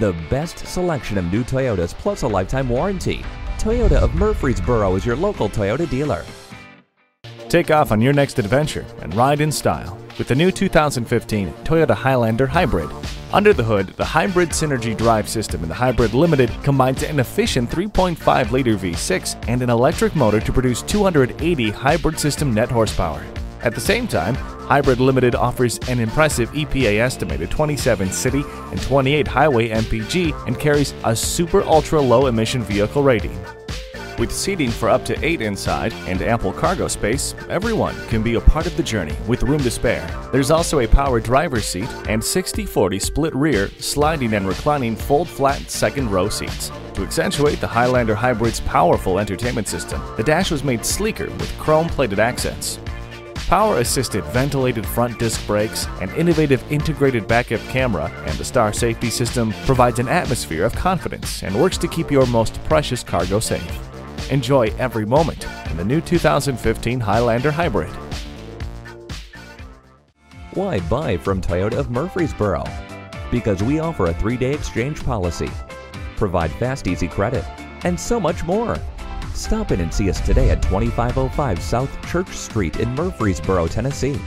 The best selection of new Toyotas plus a lifetime warranty. Toyota of Murfreesboro is your local Toyota dealer. Take off on your next adventure and ride in style with the new 2015 Toyota Highlander Hybrid. Under the hood, the Hybrid Synergy drive system in the Hybrid Limited combines an efficient 3.5-liter V6 and an electric motor to produce 280 hybrid system net horsepower. At the same time, Hybrid Limited offers an impressive EPA estimated 27 city and 28 highway MPG and carries a super ultra low emission vehicle rating. With seating for up to 8 inside and ample cargo space, everyone can be a part of the journey with room to spare. There's also a power driver's seat and 60/40 split rear, sliding and reclining fold-flat second row seats. To accentuate the Highlander Hybrid's powerful entertainment system, the dash was made sleeker with chrome-plated accents. Power-assisted ventilated front disc brakes, an innovative integrated backup camera, and the Star Safety System provides an atmosphere of confidence and works to keep your most precious cargo safe. Enjoy every moment in the new 2015 Highlander Hybrid. Why buy from Toyota of Murfreesboro? Because we offer a 3-day exchange policy, provide fast, easy credit, and so much more. Stop in and see us today at 2505 South Church Street in Murfreesboro, Tennessee.